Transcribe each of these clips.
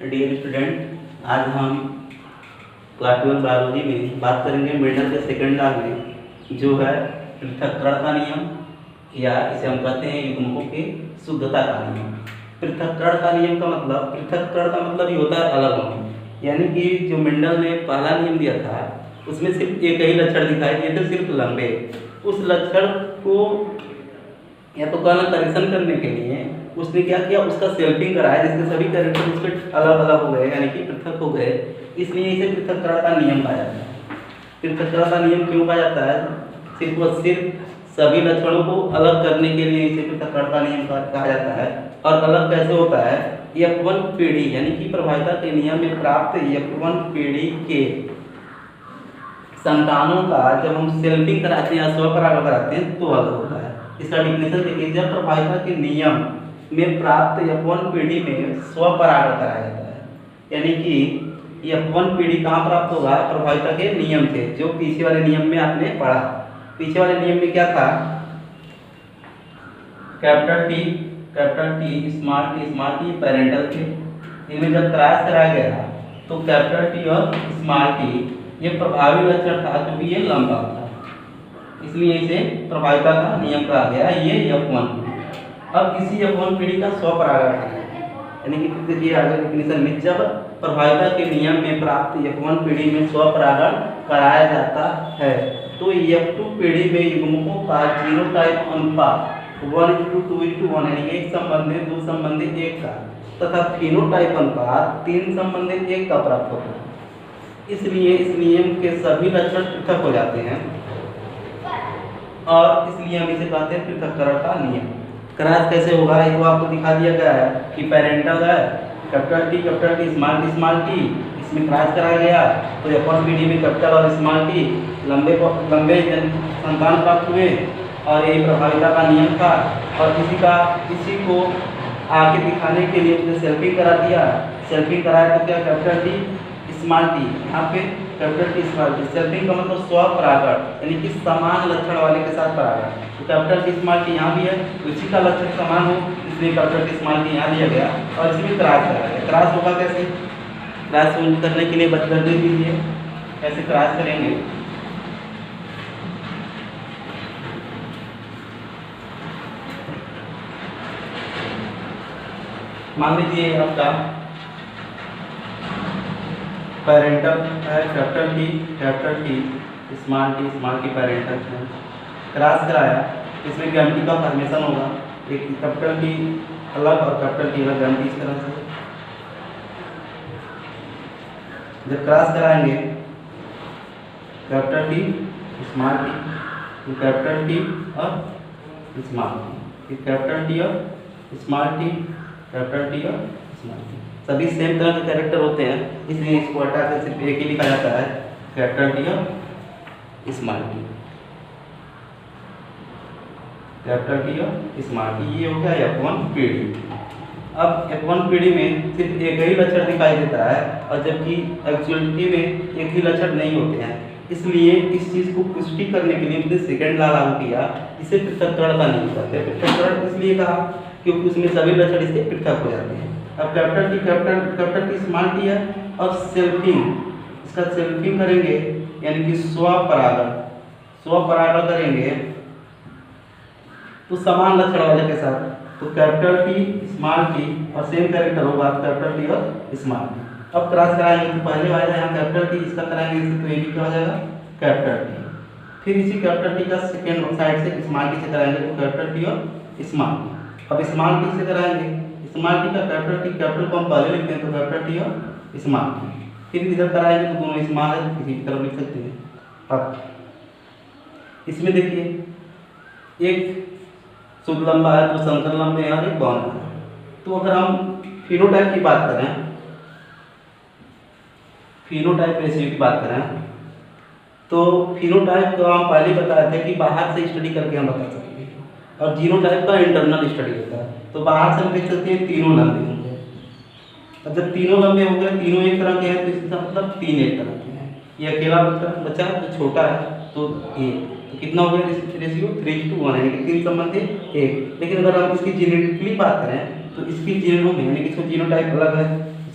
Dear student, आज हम class 12 biology में बात करेंगे मेंडल के सेकंड लॉ में जो है पृथक्करण का नियम, या इसे हम कहते हैं युग्मकों की शुद्धता का नियम। पृथक्करण का नियम का मतलब, पृथक्करण का मतलब ये होता है अलग होना, यानी कि जो मेंडल ने पहला नियम दिया था उसमें सिर्फ एक ही लक्षण दिखाई दिए थे, सिर्फ लंबे। उस लक्षण को या तो कहना करेक्शन करने के लिए उसने क्या किया, उसका सेल्फिंग कराया जिसके सभी कैरेक्टर उसके अलग अलग हो गए, यानी कि पृथक हो गए। इसलिए इसे पृथक्करण का नियम कहा जाता है। पृथक्करण का नियम क्यों कहा जाता है? सिर्फ और सिर्फ सभी लक्षणों को अलग करने के लिए इसे पृथक्करण का नियम कहा जाता है। और अलग कैसे होता है? F1 पीढ़ी यानी कि प्रभाविता के नियम में प्राप्त F1 पीढ़ी के संतानों का जब हम सेल्फिंग कराते हैं या स्वपरागण कराते हैं तो अलग होता है। इसका डिफिनेशन देखिए, जब प्रभाविता के नियम में प्राप्त F1 पीढ़ी में स्वपरागण कराया जाता है, यानी कि F1 पीढ़ी कहाँ प्राप्त होगा? प्रभाविता के नियम से, जो पीछे वाले नियम में आपने पढ़ा। पीछे वाले नियम में क्या था? Capital T small T parental थे। इनमें जब क्रॉस कराया गया तो कैपिटल टी और स्मॉल टी ये प्रभावी लक्षण था क्योंकि ये लंबा था, इसलिए इसे प्रभाविता का नियम कहा गया। ये F1। अब इसी F1 पीढ़ी का स्वपरागण है, यानी कि देखिए आगे डेफिनेशन में, जब प्रभाविता के नियम में प्राप्त F1 पीढ़ी में स्वपरागण कराया जाता है तो F2 पीढ़ी में युग्मकों का जीनोटाइप अनुपात 1:2:1 यानी कि 1 संबंधित 2 संबंधित 1 का तथा फिनोटाइप अनुपात 3 संबंधित 1 का प्राप्त होता है। इसलिए इस नियम के सभी लक्षण पृथक हो जाते हैं और इसलिए हम इसे कहते हैं पृथक्करण का नियम। क्रॉस कैसे होगा ये तो आपको दिखा दिया गया है कि पेरेंटल है कैपिटल टी स्मॉल टी, इसमें क्रॉस कराया गया तो F1 पीढ़ी में कैपिटल और स्मॉल टी लंबे संतान प्राप्त हुए और यही प्रभाविता का नियम था। और इसी को आगे दिखाने के लिए उसने सेल्फिंग करा दिया। सेल्फिंग कराया तो क्या, कैपिटल टी स्मॉल टी, यहाँ पे capital T small T. Selfing का मतलब स्वपरागण, यानी कि समान लक्षण वाले के साथ परागण। तो कैपिटल टी स्मॉल टी यहाँ भी है तो इसी का लक्षण समान हो, इसलिए कैपिटल टी स्मॉल टी यहाँ दिया गया और इसमें क्रॉस कराया गया। क्रॉस होगा कैसे? क्रॉस करने के लिए बदल दे दीजिए, कैसे क्रॉस करेंगे? मान लीजिए आपका पेरेंटल है capital T small T parental है। क्रॉस कराया इसमें गैमेटी का फॉर्मेशन होगा, एक कैपिटल टी अलग और कैपिटल टी अलग गैमेटी। इस तरह से जब क्रॉस कराएंगे कैपिटल टी स्मॉल टी तो कैपिटल टी और स्मॉल टी, कैपिटल टी और स्मॉल टी, कैपिटल टी और स्मॉल टी सभी सेम तरह के कैरेक्टर होते हैं, इसलिए इसको हटा कर सिर्फ एक ही लिखा जाता है, कैपिटल टी और स्मॉल टी, कैपिटल टी और स्मॉल टी। ये हो गया F1 पीढ़ी। अब F1 पीढ़ी में सिर्फ एक ही लक्षण दिखाई देता है और जबकि एक्चुअलिटी में एक ही लक्षण नहीं होते हैं, इसलिए इस चीज़ को पुष्टि करने के लिए उसने सेकेंड लॉ लागू किया। इसे पृथक्करण का नियम कहते हैं। पृथक्करण इसलिए कहा क्योंकि उसमें सभी लक्षण इसके पृथक हो जाते हैं। अब कैपिटल टी स्मॉल टी है और सेल्फिंग, इसका सेल्फिंग करेंगे यानी कि स्वपरागण करेंगे तो समान लक्षण वाले के साथ, तो कैपिटल टी स्मॉल टी और सेम कैरेक्टर होगा कैपिटल टी और स्मॉल टी। अब क्रॉस कराएंगे तो पहले वाला यहाँ कैपिटल टी, इसका कराएंगे इसे तो ये भी क्या हो जाएगा कैपिटल टी। फिर इसी कैपिटल टी का सेकेंड साइड से स्मॉल टी से कराएंगे तो कैपिटल टी और स्मॉल टी। अब स्मॉल टी से कराएंगे स्मॉल टी का कैपिटल को हम पहले लिखते हैं तो कैपिटल टी और स्मॉल टी। फिर इधर कराएंगे तो दोनों स्मॉल है, किसी की तरफ लिख सकते हैं। अब इसमें देखिए एक शुद्ध लंबा है, तो संकर लंबे और एक बाउंड है। तो अगर हम फिनोटाइप की बात करें, फिनोटाइप रेशियो की बात करें तो फिनोटाइप को हम पहले बताए थे कि बाहर से स्टडी करके हम बता सकते हैं और जीनोटाइप का इंटरनल स्टडी होता है। तो बाहर से हम देख सकते हैं तीनों लंबे होंगे। अब जब तीनों लंबे हो गए, तीनों एक तरह के हैं तो इसका मतलब 3 एक तरह के हैं। ये अकेला बच्चा जो छोटा है तो एक, तो कितना हो गया रेशियो 3:1 यानी कि 3 संबंधित 1। लेकिन अगर हम इसकी जीनेटिकली बात करें तो इसकी जीनोम यानी कि इसका जीनोटाइप अलग है,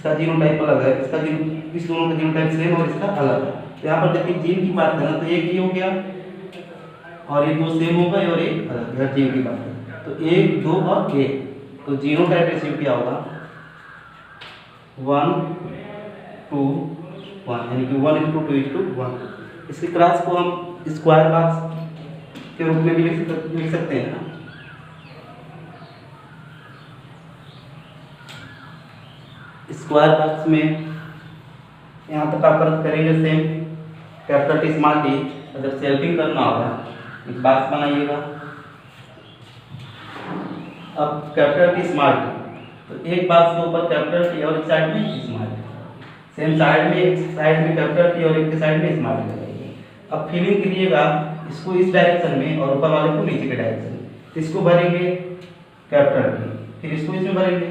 इसका जीनोटाइप अलग है, इसका इस दोनों का जीनोटाइप सेम और इसका अलग है। तो यहाँ पर देखिए जीन की बात करें तो एक ये हो गया और ये दो सेम होगा और एक अलग है। जीन की बात करें तो 1 2 और 1, तो जीनोटाइप रेशियो क्या होगा 1 2 1, यानी कि 1:2:1। इसके क्रॉस को हम स्क्वायर बॉक्स के रूप में भी लिख सकते हैं। स्क्वायर बॉक्स में यहाँ तक आप अर्थ करेंगे same capital T small T. अगर सेल्फिंग करना होगा एक बॉक्स बनाइएगा। अब कैपिटल टी स्मॉल टी, तो एक बॉक्स के ऊपर कैपिटल टी और एक साइड में स्मॉल टी, सेम साइड में एक साइड में कैपिटल टी और एक के साइड में स्मॉल टी लगाइए। अब फिलिंग करिएगा इसको इस डायरेक्शन में और ऊपर वाले को नीचे के डायरेक्शन में। इसको भरेंगे कैपिटल टी, फिर इसको इसमें भरेंगे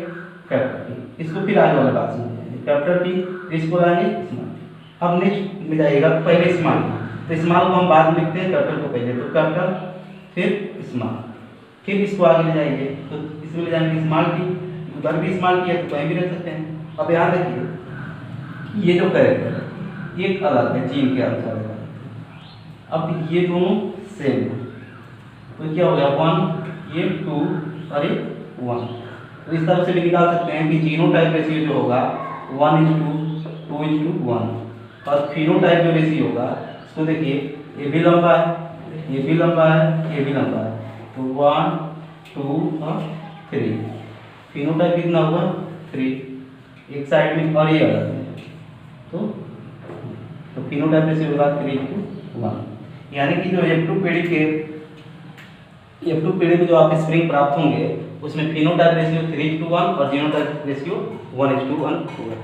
कैपिटल टी, इसको फिर आगे वाले बॉक्स में कैपिटल टी, फिर इसको लाएंगे स्मॉल टी। अब नेक्स्ट में जाएगा पहले स्मॉल टी, तो स्मॉल को हम बाद में लिखते हैं कैपिटल को पहले, तो कैपिटल फिर स्मॉल, फिर इसको आगे ले जाएंगे तो इसमें ले जाएंगे स्मॉल टी, उधर भी स्मॉल टी है तो कहीं भी रख सकते हैं। अब यहाँ देखिए ये जो कैरेक्टर है ये अलग है जीन के अनुसार। अब ये दोनों सेम है तो क्या हो गया 1 ये 2 और ये 1। तो इस तरह से भी निकाल सकते हैं कि जीनोटाइप रेशियो जो होगा 1:2:1 और फिनोटाइप जो रेशियो होगा उसको देखिए ये भी लंबा है, ये भी लंबा है, ये भी लंबा है, तो 1 2 और 3। फिनोटाइप कितना हुआ 3, एक साइड में और ये अलग है, तो फिनोटाइप रेशियो होगा 3:1। यानी कि जो F2 पीढ़ी में जो आप स्प्रिंग प्राप्त होंगे उसमें फिनोटाइप रेशियो 3:1 और जीनोटाइप रेशियो 1:1 होगा।